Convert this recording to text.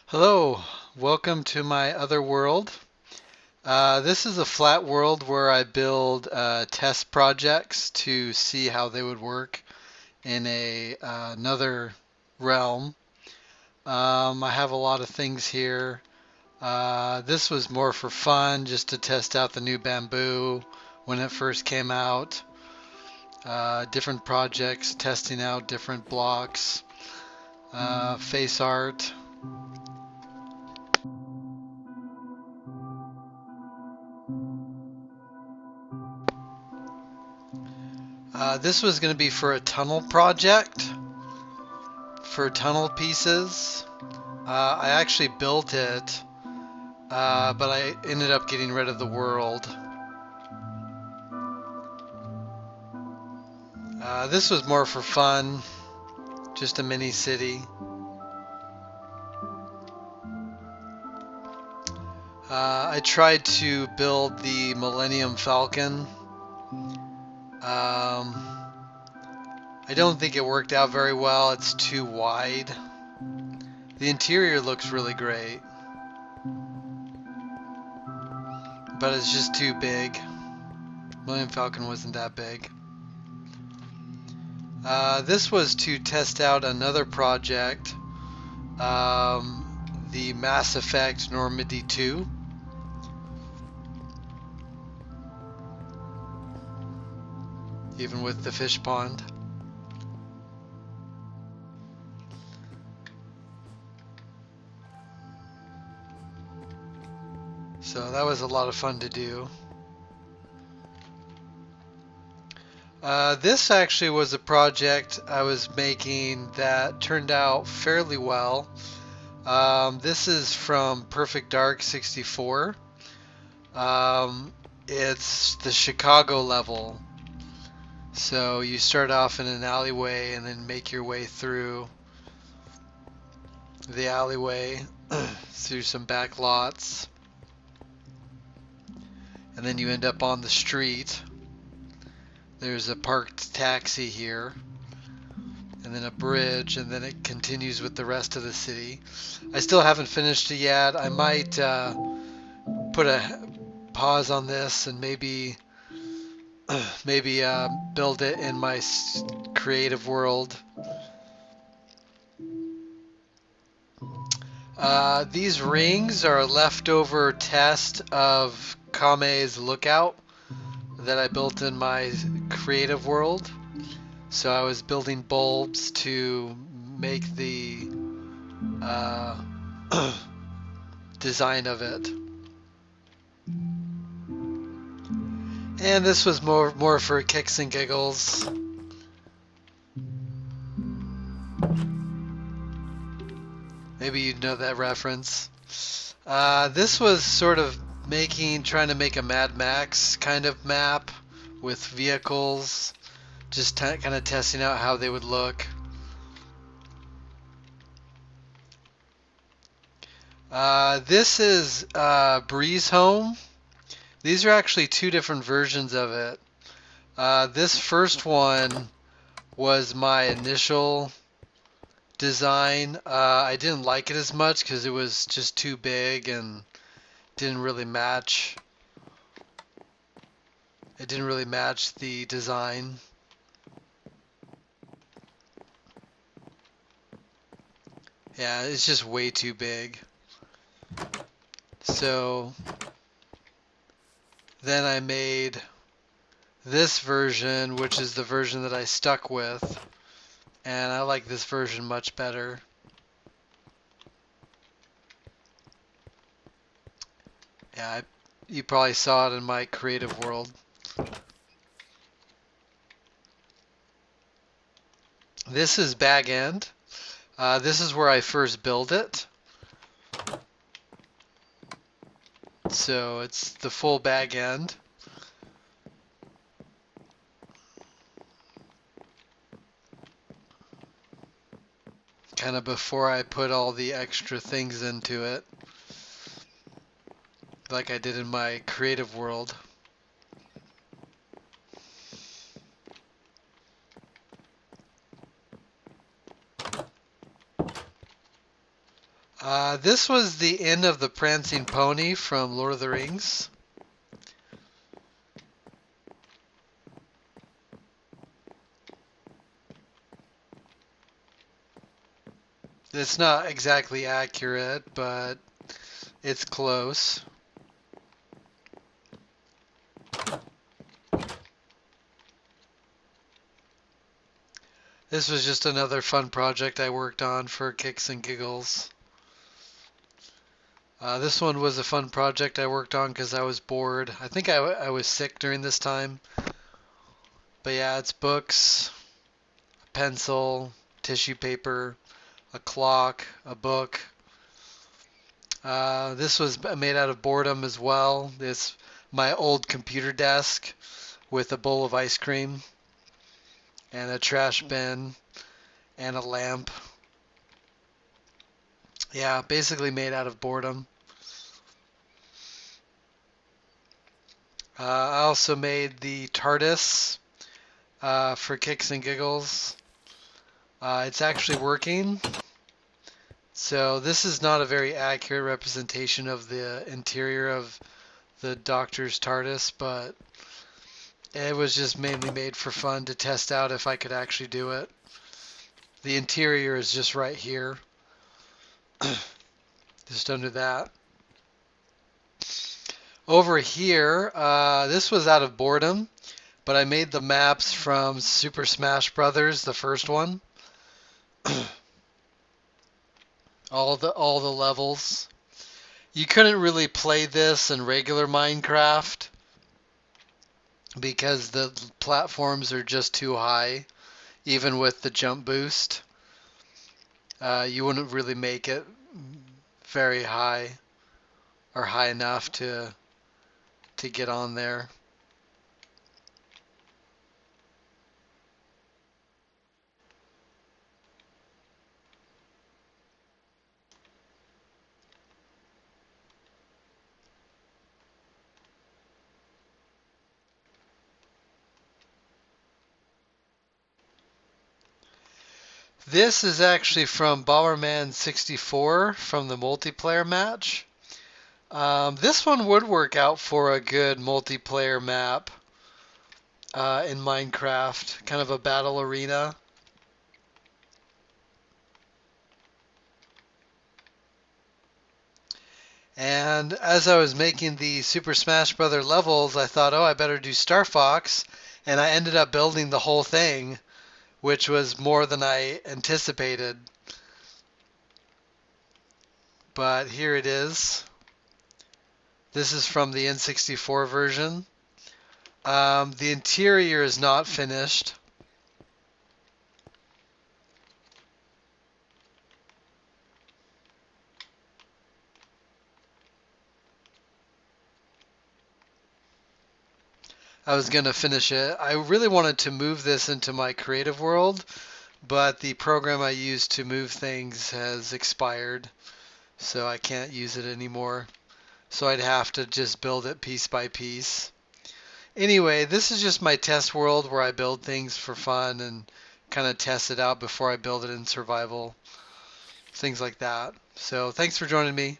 Hello, welcome to my other world. This is a flat world where I build test projects to see how they would work in another realm. I have a lot of things here. This was more for fun, just to test out the new bamboo when it first came out. Different projects, testing out different blocks, face art. This was going to be for a tunnel project, for tunnel pieces. I actually built it, but I ended up getting rid of the world. This was more for fun, just a mini city. I tried to build the Millennium Falcon. I don't think it worked out very well. It's too wide. The interior looks really great, but it's just too big. Millennium Falcon wasn't that big. This was to test out another project, the Mass Effect Normandy 2. Even with the fish pond. So that was a lot of fun to do. This actually was a project I was making that turned out fairly well. This is from Perfect Dark 64. It's the Chicago level. So you start off in an alleyway and then make your way through the alleyway through some back lots. And then you end up on the street. There's a parked taxi here, and then a bridge, and then it continues with the rest of the city. I still haven't finished it yet. I might put a pause on this and maybe build it in my creative world. These rings are a leftover test of Kame's Lookout that I built in my creative world. So I was building bulbs to make the design of it. And this was more for kicks and giggles. Maybe you'd know that reference. This was sort of trying to make a Mad Max kind of map with vehicles, just kind of testing out how they would look. This is Breeze Home. These are actually two different versions of it. This first one was my initial design. I didn't like it as much because it was just too big and didn't really match. It didn't really match the design. Yeah, it's just way too big. So then I made this version, which is the version that I stuck with, and I like this version much better. Yeah, you probably saw it in my creative world. This is Bag End. This is where I first built it. So it's the full bag end. Kind of before I put all the extra things into it, like I did in my creative world. This was the inn of the Prancing Pony from Lord of the Rings. It's not exactly accurate, but it's close. This was just another fun project I worked on for kicks and giggles. This one was a fun project I worked on because I was bored. I think I was sick during this time. But yeah, it's books, a pencil, tissue paper, a clock, a book. This was made out of boredom as well. This my old computer desk with a bowl of ice cream and a trash bin and a lamp. Yeah, basically made out of boredom. I also made the TARDIS for kicks and giggles. It's actually working. So this is not a very accurate representation of the interior of the Doctor's TARDIS, but it was just mainly made for fun to test out if I could actually do it. The interior is just right here, just under that. Over here, this was out of boredom, but I made the maps from Super Smash Brothers, the first one. all the levels. You couldn't really play this in regular Minecraft because the platforms are just too high, even with the jump boost. You wouldn't really make it very high or high enough to get on there. This is actually from Bomberman 64 from the multiplayer match. This one would work out for a good multiplayer map in Minecraft, kind of a battle arena. And as I was making the Super Smash Brother levels, I thought, oh, I better do Star Fox. And I ended up building the whole thing, which was more than I anticipated. But here it is. This is from the N64 version. The interior is not finished. I was going to finish it. I really wanted to move this into my creative world, but the program I used to move things has expired, so I can't use it anymore. So I'd have to just build it piece by piece. Anyway, this is just my test world where I build things for fun and kind of test it out before I build it in survival, things like that. So thanks for joining me.